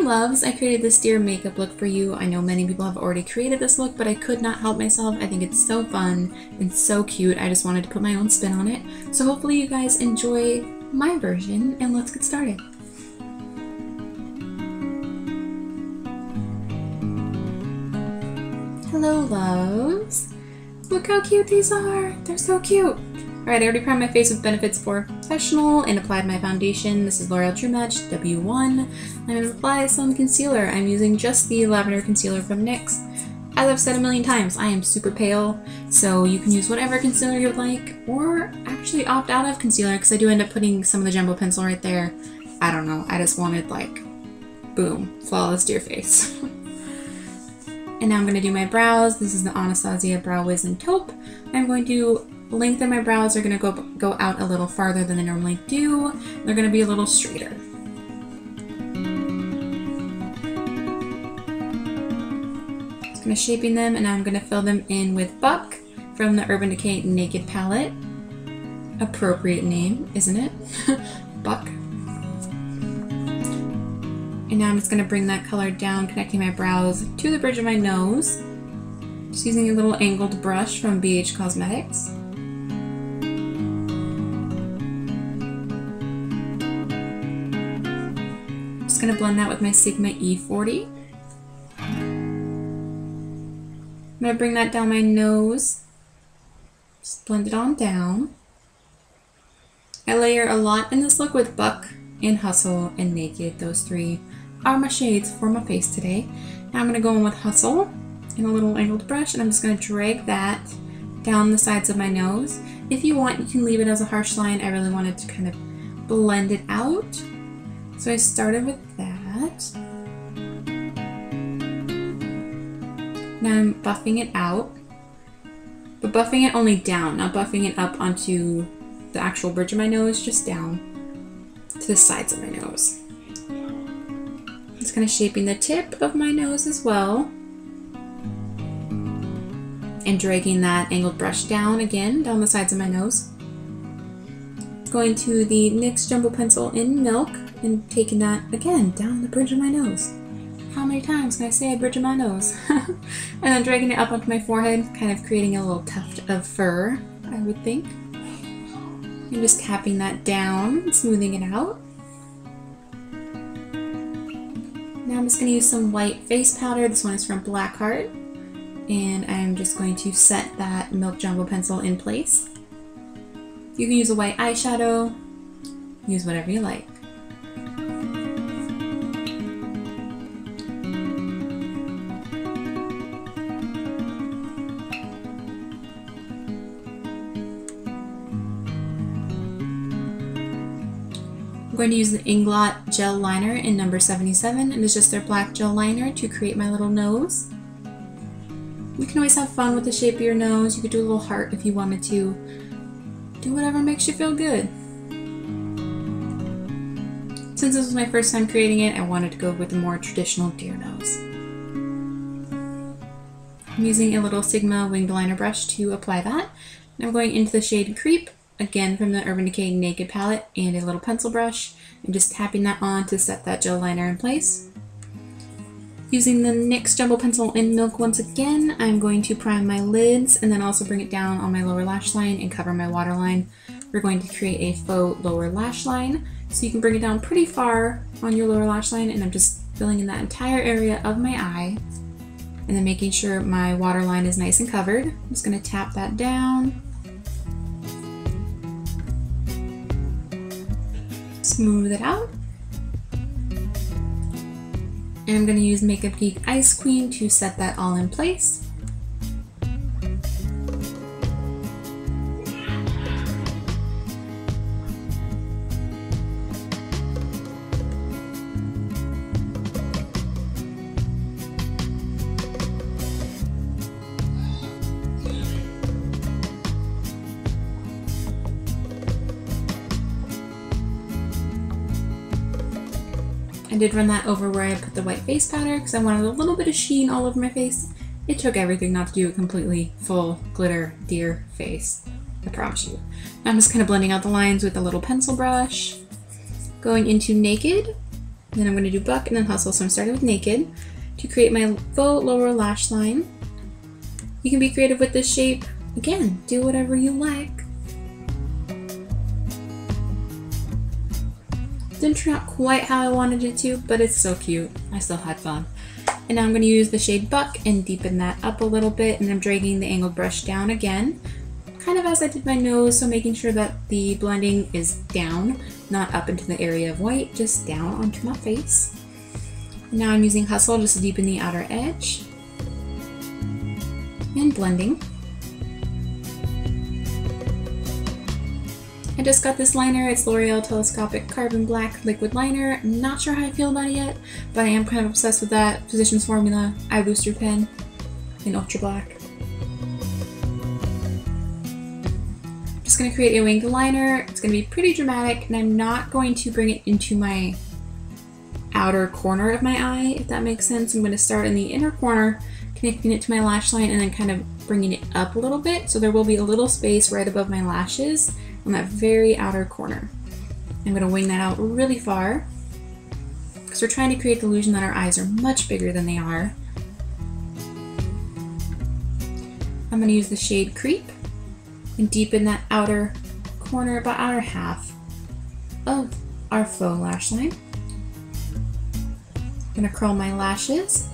loves, I created this deer makeup look for you. I know many people have already created this look, but I could not help myself. I think it's so fun and so cute. I just wanted to put my own spin on it. So hopefully you guys enjoy my version, and let's get started. Hello loves! Look how cute these are! They're so cute! Alright, I already primed my face with Benefit's Porefessional and applied my foundation. This is L'Oreal True Match W1. I'm going to apply some concealer. I'm using just the lavender concealer from NYX. As I've said a million times, I am super pale, so you can use whatever concealer you would like, or actually opt out of concealer because I do end up putting some of the jumbo pencil right there. I don't know, I just wanted like, boom, flawless deer face. And now I'm going to do my brows. This is the Anastasia Brow Wiz and Taupe. I'm going to lengthen my brows. They're going to go out a little farther than they normally do. They're going to be a little straighter. Just going to shaping them, and now I'm going to fill them in with Buck from the Urban Decay Naked palette. Appropriate name, isn't it? Buck. And now I'm just going to bring that color down, connecting my brows to the bridge of my nose. Just using a little angled brush from BH Cosmetics. Just going to blend that with my Sigma E40. I'm going to bring that down my nose. Just blend it on down. I layer a lot in this look with Buck and Hustle and Naked. Those three are my shades for my face today. Now I'm going to go in with Hustle and a little angled brush, and I'm just going to drag that down the sides of my nose. If you want, you can leave it as a harsh line. I really wanted to kind of blend it out. So I started with that. Now I'm buffing it out, but buffing it only down, not buffing it up onto the actual bridge of my nose, just down to the sides of my nose. Just kind of shaping the tip of my nose as well. And dragging that angled brush down again, down the sides of my nose. Going to the NYX Jumbo Pencil in Milk and taking that again down the bridge of my nose. How many times can I say bridge of my nose? And then dragging it up onto my forehead, kind of creating a little tuft of fur, I would think. And just tapping that down, smoothing it out. Now I'm just going to use some white face powder. This one is from Blackheart. And I'm just going to set that Milk Jumbo Pencil in place. You can use a white eyeshadow, use whatever you like. I'm going to use the Inglot Gel Liner in number 77, and it's just their black gel liner to create my little nose. You can always have fun with the shape of your nose. You could do a little heart if you wanted to. Do whatever makes you feel good. Since this was my first time creating it, I wanted to go with a more traditional deer nose. I'm using a little Sigma winged liner brush to apply that. And I'm going into the shade Creep, again from the Urban Decay Naked palette, and a little pencil brush, and just tapping that on to set that gel liner in place. Using the NYX Jumbo Pencil in Milk once again, I'm going to prime my lids and then also bring it down on my lower lash line and cover my waterline. We're going to create a faux lower lash line, so you can bring it down pretty far on your lower lash line, and I'm just filling in that entire area of my eye and then making sure my waterline is nice and covered. I'm just going to tap that down. Smooth it out. And I'm going to use Makeup Geek Ice Queen to set that all in place. I did run that over where I put the white face powder because I wanted a little bit of sheen all over my face. It took everything not to do a completely full glitter deer face, I promise you. Now I'm just kind of blending out the lines with a little pencil brush. Going into Naked, Then I'm going to do Buck and then Hustle. So I'm starting with Naked to create my faux lower lash line. You can be creative with this shape. Again, do whatever you like. Didn't turn out quite how I wanted it to, but it's so cute. I still had fun. And now I'm going to use the shade Buck and deepen that up a little bit, and I'm dragging the angled brush down again, kind of as I did my nose, so making sure that the blending is down, not up into the area of white, just down onto my face. And now I'm using Hustle just to deepen the outer edge. And blending. I just got this liner. It's L'Oreal Telescopic Carbon Black Liquid Liner. I'm not sure how I feel about it yet, but I am kind of obsessed with that Physicians Formula Eye Booster Pen in Ultra Black. Just going to create a winged liner. It's going to be pretty dramatic, and I'm not going to bring it into my outer corner of my eye, if that makes sense. I'm going to start in the inner corner, connecting it to my lash line, and then kind of bringing it up a little bit, so there will be a little space right above my lashes on that very outer corner. I'm going to wing that out really far because we're trying to create the illusion that our eyes are much bigger than they are. I'm going to use the shade Creep and deepen that outer corner, about outer half of our faux lash line. I'm going to curl my lashes.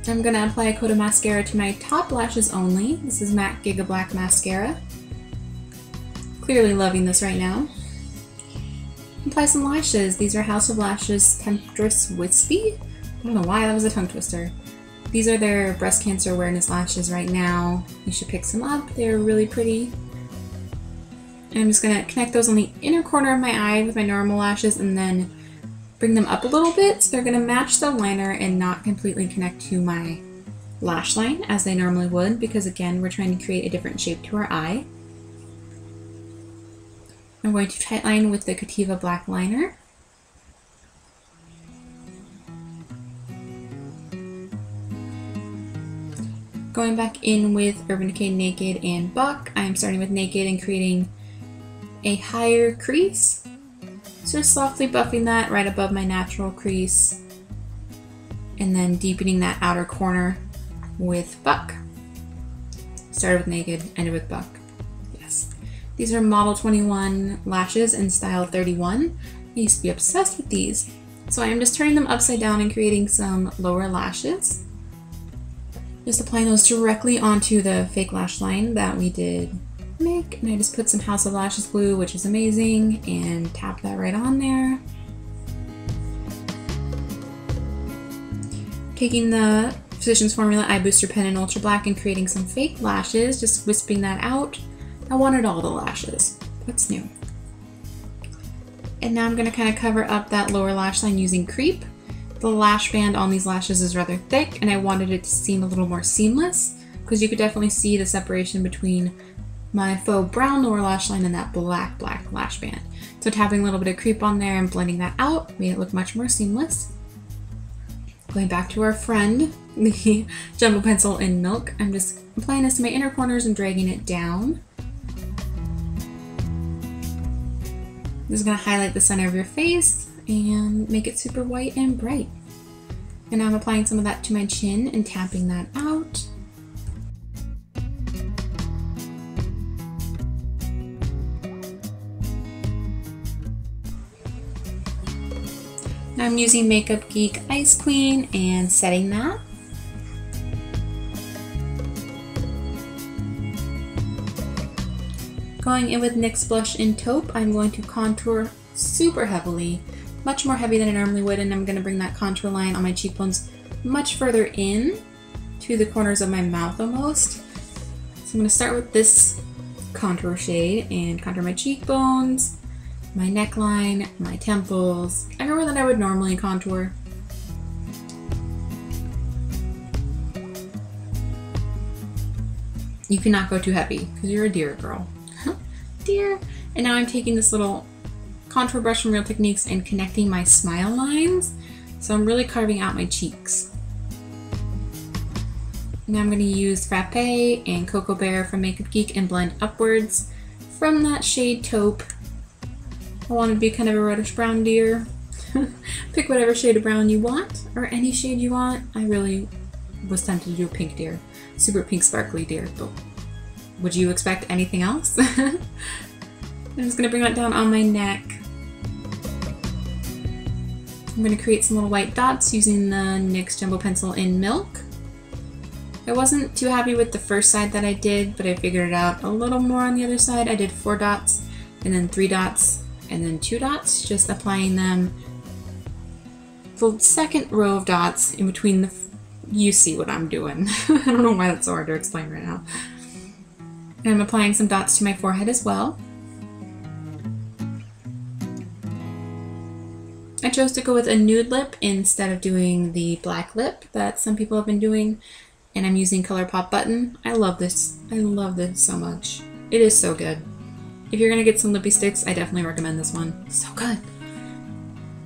I'm going to apply a coat of mascara to my top lashes only. This is MAC Giga Black Mascara. Clearly loving this right now. Apply some lashes. These are House of Lashes Temptress Wispy. I don't know why that was a tongue twister. These are their breast cancer awareness lashes right now. You should pick some up. They're really pretty. And I'm just going to connect those on the inner corner of my eye with my normal lashes and then bring them up a little bit, so they're going to match the liner and not completely connect to my lash line as they normally would, because again, we're trying to create a different shape to our eye. I'm going to tightline with the Cativa Black Liner. Going back in with Urban Decay Naked and Buck, I'm starting with Naked and creating a higher crease. So just softly buffing that right above my natural crease, and then deepening that outer corner with Buck. Started with Naked, ended with Buck. Yes. These are Model 21 lashes in Style 31. I used to be obsessed with these. So I am just turning them upside down and creating some lower lashes. Just applying those directly onto the fake lash line that we did make, and I just put some House of Lashes glue, which is amazing, and tap that right on there. Taking the Physicians Formula Eye Booster Pen in Ultra Black and creating some fake lashes, just wisping that out. I wanted all the lashes. What's new? And now I'm going to kind of cover up that lower lash line using Creep. The lash band on these lashes is rather thick, and I wanted it to seem a little more seamless, because you could definitely see the separation between my faux brown lower lash line and that black lash band. So tapping a little bit of Creep on there and blending that out made it look much more seamless. Going back to our friend, the Jumbo Pencil in Milk, I'm just applying this to my inner corners and dragging it down. This is going to highlight the center of your face and make it super white and bright. And now I'm applying some of that to my chin and tapping that out. Now I'm using Makeup Geek Ice Queen and setting that. Going in with NYX Blush in Taupe, I'm going to contour super heavily, much more heavy than I normally would, and I'm going to bring that contour line on my cheekbones much further in to the corners of my mouth almost. So I'm going to start with this contour shade and contour my cheekbones, my neckline, my temples, everywhere that I would normally contour. You cannot go too heavy because you're a deer girl. Deer. And now I'm taking this little contour brush from Real Techniques and connecting my smile lines. So I'm really carving out my cheeks. Now I'm going to use Frappe and Cocoa Bear from Makeup Geek and blend upwards from that shade Taupe I want to be kind of a reddish brown deer. Pick whatever shade of brown you want, or any shade you want. I really was tempted to do a pink deer. Super pink sparkly deer, but would you expect anything else? I'm just going to bring that down on my neck. I'm going to create some little white dots using the NYX Jumbo Pencil in Milk. I wasn't too happy with the first side that I did, but I figured it out a little more on the other side. I did 4 dots, and then 3 dots, and then 2 dots, just applying them the second row of dots in between the... You see what I'm doing. I don't know why that's so hard to explain right now. And I'm applying some dots to my forehead as well. I chose to go with a nude lip instead of doing the black lip that some people have been doing. And I'm using ColourPop Button. I love this. I love this so much. It is so good. If you're gonna get some lippy sticks, I definitely recommend this one. So good.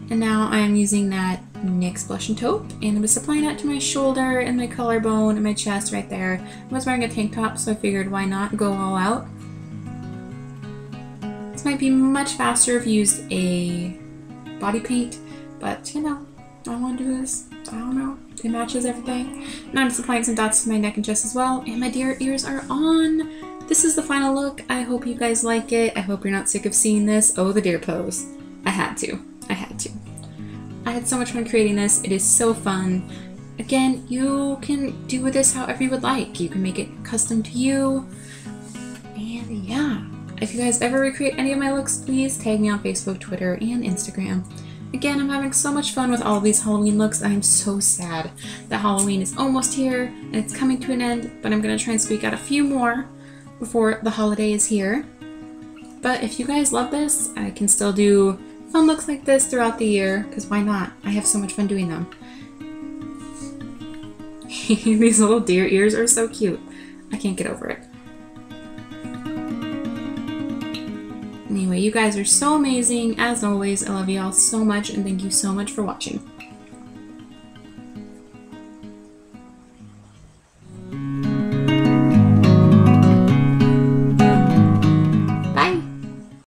And now I'm using that NYX Blush and Taupe, and I'm just applying that to my shoulder and my collarbone and my chest right there. I was wearing a tank top, so I figured why not go all out. This might be much faster if you used a body paint, but you know, I want to do this. I don't know. It matches everything. Now I'm just applying some dots to my neck and chest as well, and my deer ears are on. This is the final look. I hope you guys like it. I hope you're not sick of seeing this. Oh, the deer pose. I had to. I had to. I had so much fun creating this. It is so fun. Again, you can do this however you would like. You can make it custom to you. And yeah, if you guys ever recreate any of my looks, please tag me on Facebook, Twitter, and Instagram. Again, I'm having so much fun with all of these Halloween looks. I am so sad that Halloween is almost here and it's coming to an end, but I'm going to try and squeak out a few more before the holiday is here. But if you guys love this, I can still do fun looks like this throughout the year, because why not? I have so much fun doing them. These little deer ears are so cute. I can't get over it. Anyway, you guys are so amazing. As always, I love you all so much, and thank you so much for watching.